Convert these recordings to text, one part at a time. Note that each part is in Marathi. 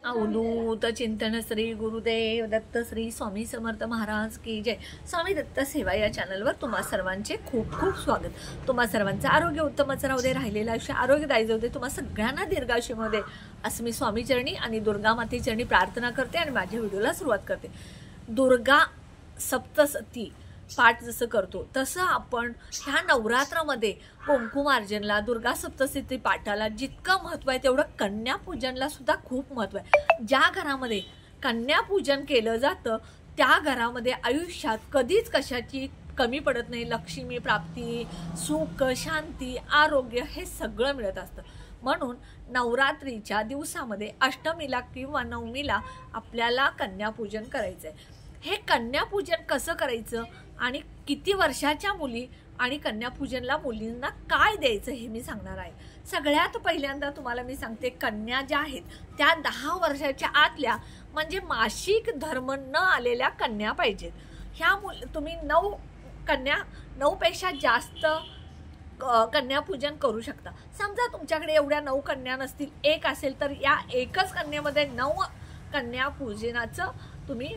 अवधूत चिंतन श्री गुरुदेव दत्त श्री स्वामी समर्थ महाराज की जय। स्वामी दत्त सेवा या चॅनलवर तुम्हा सर्वांचे खूप खूप स्वागत। तुम्हा सर्वांचं आरोग्य उत्तमच राहू दे, राहिलेलं आयुष्य आरोग्यदायी जाऊ दे, तुम्हा सगळ्यांना दीर्घायुष्यामध्ये असं मी स्वामी चरणी आणि दुर्गा माते चरणी प्रार्थना करते आणि माझ्या व्हिडिओला सुरुवात करते। दुर्गा सप्तशती पाठ जसं करतो तसं आपण ह्या नवरात्रामध्ये कुंकुमार्जनला दुर्गा सप्तशती पाठाला जितकं महत्त्व आहे तेवढं कन्यापूजनला सुद्धा खूप महत्त्व आहे। ज्या घरामध्ये कन्यापूजन केलं जातं त्या घरामध्ये आयुष्यात कधीच कशाची कमी पडत नाही। लक्ष्मी प्राप्ती, सुख, शांती, आरोग्य हे सगळं मिळत असतं। म्हणून नवरात्रीच्या दिवसामध्ये अष्टमीला किंवा नवमीला आपल्याला कन्यापूजन करायचं आहे। हे कन्यापूजन कसं करायचं आणि किती वर्षाच्या मुली आणि कन्यापूजनला मुलींना काय द्यायचं हे मी सांगणार आहे। सगळ्यात पहिल्यांदा तुम्हाला मी सांगते, कन्या ज्या आहेत त्या 10 वर्षाच्या आतल्या म्हणजे मासिक धर्म न आलेल्या कन्या पाहिजेत। ह्या तुम्ही 9 पेक्षा जास्त कन्यापूजन करू शकता। समजा तुमच्याकडे एवढ्या 9 कन्या नसतील, एक असेल तर या एकच कन्येमध्ये 9 कन्यापूजनाचं तुम्ही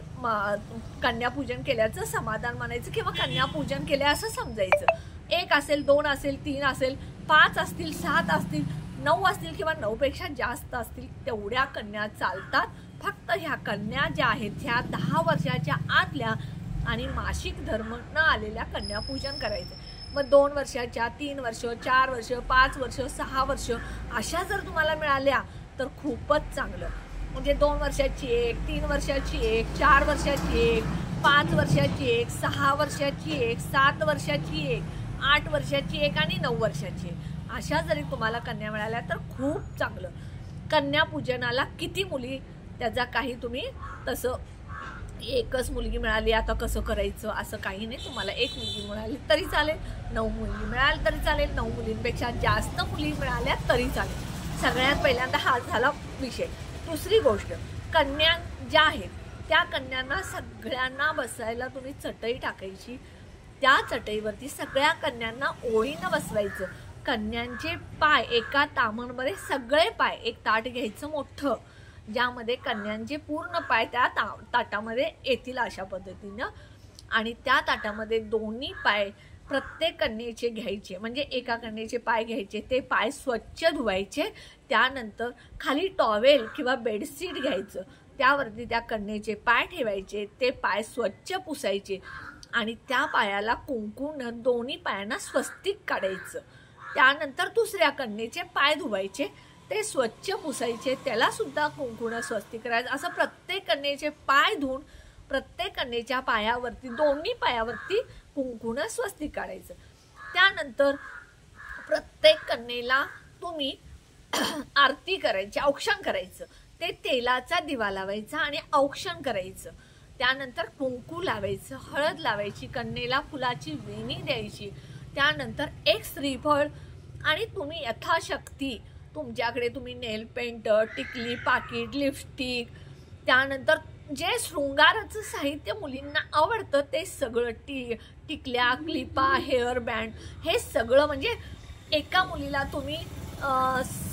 कन्यापूजन केल्याचं समाधान मानायचं किंवा कन्यापूजन केलं असं समजायचं। 1 असेल, 2 असेल, 3 असेल, 5 असतील, 7 असतील, 9 असतील किंवा 9 पेक्षा जास्त असतील तेवढ्या कन्या चालतात। फक्त ह्या कन्या ज्या आहेत ह्या 10 वर्षाच्या आतल्या आणि मासिक धर्म न आलेल्या कन्यापूजन करायचं। मग 2 वर्षाच्या, 3 वर्ष, 4 वर्ष, 5 वर्ष, 6 वर्ष अशा जर तुम्हाला मिळाल्या तर खूपच चांगलं। म्हणजे 2 वर्षाची एक, 3 वर्षाची एक, 4 वर्षाची एक, 5 वर्षाची एक, 6 वर्षाची एक, 7 वर्षाची एक, 8 वर्षाची एक आणि 9 वर्षाची एक अशा जरी तुम्हाला कन्या मिळाल्या तर खूप चांगलं। कन्यापूजनाला किती मुली त्याचा काही तुम्ही तसं एकच मुलगी मिळाली आता कसं करायचं असं काही नाही। तुम्हाला 1 मुलगी मिळाली तरी चालेल, 9 मुलगी मिळाली तरी चालेल, 9 मुलींपेक्षा जास्त मुली मिळाल्या तरी चालेल। सगळ्यात पहिल्यांदा हा झाला विषय। दुसरी गोष्ट, कन्या ज्या आहेत त्या कन्यांना सगळ्यांना बसायला तुम्ही चटई टाकायची। त्या चटईवरती सगळ्या कन्यांना ओळीनं बसवायचं। कन्यांचे पाय एका तामणमध्ये सगळे पाय, एक ताट घ्यायचं मोठं ज्यामध्ये कन्यांचे पूर्ण पाय त्या ताटामध्ये येतील अशा पद्धतीनं, आणि त्या ताटामध्ये दोन्ही पाय प्रत्येक कन्येचे घ्यायचे। म्हणजे एका कन्येचे पाय घ्यायचे, ते पाय स्वच्छ धुवायचे, त्यानंतर खाली टॉवेल किंवा बेडशीट घ्यायचं, त्यावरती त्या कन्येचे पाय ठेवायचे, ते पाय स्वच्छ पुसायचे आणि त्या पायाला कुंकून दोन्ही पायांना स्वस्तिक काढायचं। त्यानंतर दुसऱ्या कन्येचे पाय धुवायचे, ते स्वच्छ पुसायचे, त्याला सुद्धा कुंकून स्वस्तिक करायचं। असं प्रत्येक कन्येचे पाय धुवून प्रत्येक कन्येच्या पायावरती, दोन्ही पायावरती कुंकून स्वस्तिक काढायचं। त्यानंतर प्रत्येक कन्येला तुम्ही आरती करायची, औक्षण करायचं, ते तेलाचा दिवा लावायचा आणि औक्षण करायचं। त्यानंतर कुंकू लावायचं, हळद लावायची, कन्येला फुलाची वेणी द्यायची, त्यानंतर एक श्रीफळ आणि तुम्ही यथाशक्ती तुमच्याकडे तुम्ही नेल पेंट, टिकली, पाकिट, लिपस्टिक, त्यानंतर जे शृंगाराचं साहित्य मुलींना आवडतं ते सगळं, टिकल्या, क्लिपा, हेअर बँड हे सगळं, म्हणजे एका मुलीला तुम्ही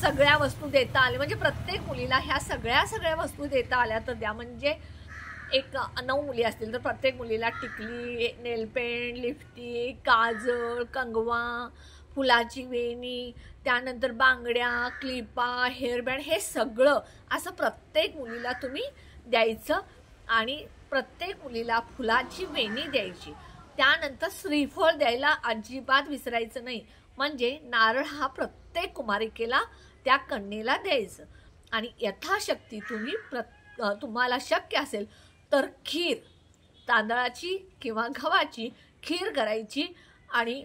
सगळ्या वस्तू देता आले म्हणजे प्रत्येक मुलीला ह्या सगळ्या वस्तू देता आल्या तर द्या। म्हणजे 9 मुली असतील तर प्रत्येक मुलीला टिकली, नेलपेंट, लिपस्टिक, काजळ, कंगवा, फुलाची वेणी, त्यानंतर बांगड्या, क्लिपा, हेअरबँड हे सगळं असं प्रत्येक मुलीला तुम्ही द्यायचं आणि प्रत्येक मुलीला फुलाची वेणी द्यायची। त्यानंतर श्रीफळ द्यायला अजिबात विसरायचं नाही। म्हणजे नारळ हा प्रत्येक कुमारिकेला त्या कन्येला द्यायचं आणि यथाशक्ती तुम्ही तुम्हाला शक्य असेल तर खीर, तांदळाची किंवा गव्हाची खीर करायची आणि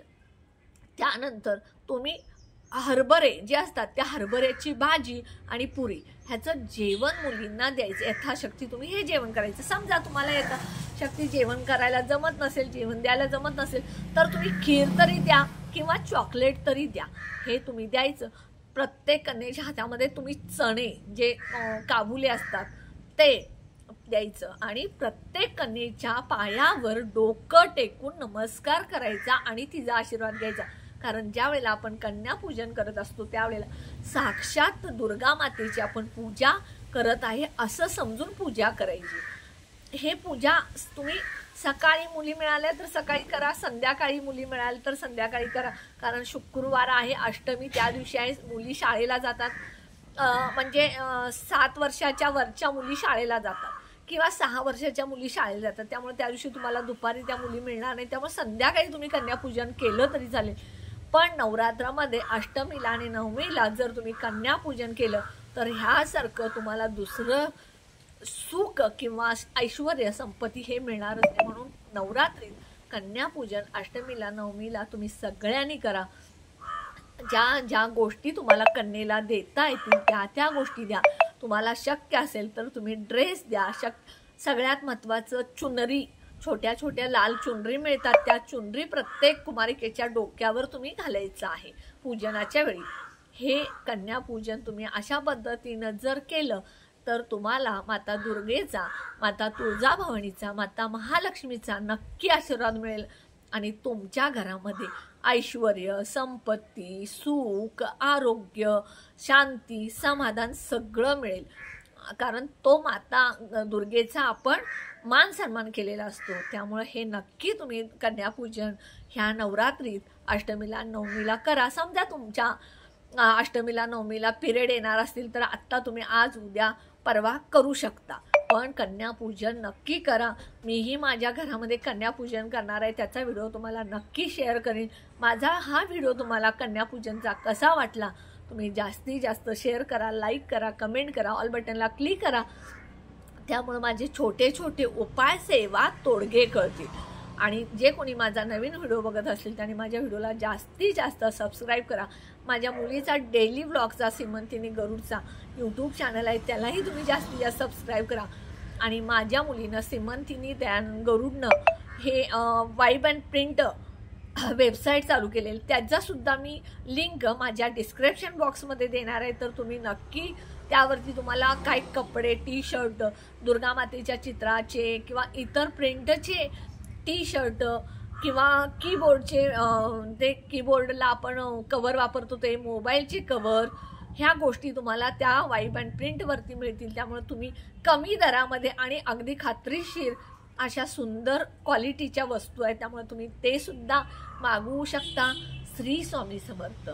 त्यानंतर तुम्ही हरभरे जे असतात त्या हरभऱ्याची भाजी आणि पुरी ह्याचं जेवण मुलींना द्यायचं। यथाशक्ती तुम्ही हे जेवण करायचं। समजा तुम्हाला यथाशक्ती जेवण करायला जमत नसेल, जेवण द्यायला जमत नसेल तर तुम्ही खीर तरी द्या किंवा चॉकलेट तरी द्या, हे तुम्ही द्यायचं। प्रत्येक कन्येच्या हातामध्ये तुम्ही चणे जे काबुले असतात ते द्यायचं आणि प्रत्येक कन्येच्या पायावर डोकं टेकून नमस्कार करायचा आणि तिचा आशीर्वाद घ्यायचा। कारण ज्या वेळेला आपण कन्यापूजन करत असतो त्यावेळेला साक्षात दुर्गा मातेची आपण पूजा करत आहे असं समजून पूजा करायची। हे पूजा तुम्ही सकाळी मुली मिळाल्या तर सकाळी करा, संध्याकाळी मुली मिळाल्या तर संध्याकाळी करा, कारण शुक्रवार आहे, अष्टमी त्या दिवशी आहे, मुली शाळेला जातात, म्हणजे 7 वर्षाच्या वरच्या मुली शाळेला जातात किंवा 6 वर्षाच्या मुली शाळेला जातात, त्यामुळे त्या दिवशी तुम्हाला दुपारी त्या मुली मिळणार नाही, त्यामुळे संध्याकाळी तुम्ही कन्यापूजन केलं तरी चालेल। पण नवरात्रामध्ये अष्टमीला आणि नवमीला जर तुम्ही कन्यापूजन केलं तर ह्यासारखं तुम्हाला दुसरं सुख किंवा ऐश्वर्य संपत्ती हे मिळणारच नाही। म्हणून नवरात्रीत कन्यापूजन अष्टमीला नवमीला तुम्ही सगळ्यांनी करा। ज्या ज्या गोष्टी तुम्हाला कन्येला देता येतील त्या गोष्टी द्या। तुम्हाला शक्य असेल तर तुम्ही ड्रेस द्या। सगळ्यात महत्त्वाचं चुनरी, छोट्या छोट्या लाल चुनरी मिळतात, त्या चुनरी प्रत्येक कुमारिकेच्या डोक्यावर तुम्ही घालायचं आहे पूजनाच्या वेळी। हे कन्यापूजन तुम्ही अशा पद्धतीनं जर केलं तर तुम्हाला माता दुर्गेचा, माता तुळजाभवानीचा, माता महालक्ष्मीचा नक्की आशीर्वाद मिळेल आणि तुमच्या घरामध्ये ऐश्वर्य, संपत्ती, सुख, आरोग्य, शांती, समाधान सगळं मिळेल। कारण तो माता दुर्गेचा आपण मान सन्मान केलेला असतो, त्यामुळे हे नक्की तुम्ही कन्यापूजन ह्या नवरात्रीत अष्टमीला नवमीला करा। समजा तुमच्या अष्टमीला नवमीला पिरियड येणार असतील तर आत्ता तुम्ही आज उद्या परवा करू शकता, पण कन्यापूजन नक्की करा। मीही माझ्या घरामध्ये कन्यापूजन करणार आहे, त्याचा व्हिडिओ तुम्हाला नक्की शेअर करीन। माझा हा व्हिडिओ तुम्हाला कन्यापूजनचा कसा वाटला तुम्ही जास्तीत जास्त शेअर करा, लाईक करा, कमेंट करा, ऑल बटनला क्लिक करा, त्यामुळे माझे छोटे छोटे उपाय सेवा तोडगे कळतील। आणि जे कोणी माझा नवीन व्हिडिओ बघत असतील त्यांनी माझ्या व्हिडिओला जास्तीत जास्त सबस्क्राईब करा। माझ्या मुलीचा डेली व्लॉगचा सिमंतिनी गरुडचा यूट्यूब चॅनल आहे, त्यालाही तुम्ही जास्तीत जास्त सबस्क्राईब करा। आणि माझ्या मुलीनं सिमंतिनी गरुडनं हे वाईब अँड प्रिंट वेबसाईट चालू केलेली, त्याचासुद्धा मी लिंक माझ्या डिस्क्रिप्शन बॉक्समध्ये देणार आहे, तर तुम्ही नक्की त्यावरती तुम्हाला काही कपडे, टी शर्ट, दुर्गा मातेच्या चित्राचे किंवा इतर प्रिंटचे टी शर्ट किंवा कीबोर्डचे, ते कीबोर्डला आपण कवर वापरतो ते मोबाईलचे कवर, ह्या गोष्टी तुम्हाला त्या वाईब अँड प्रिंटवरती मिळतील। त्यामुळे तुम्ही कमी दरामध्ये आणि अगदी खात्रीशीर अशा सुंदर क्वालिटीच्या वस्तू आहेत, त्यामुळे तुम्ही ते सुद्धा मागवू शकता। श्री स्वामी समर्थ।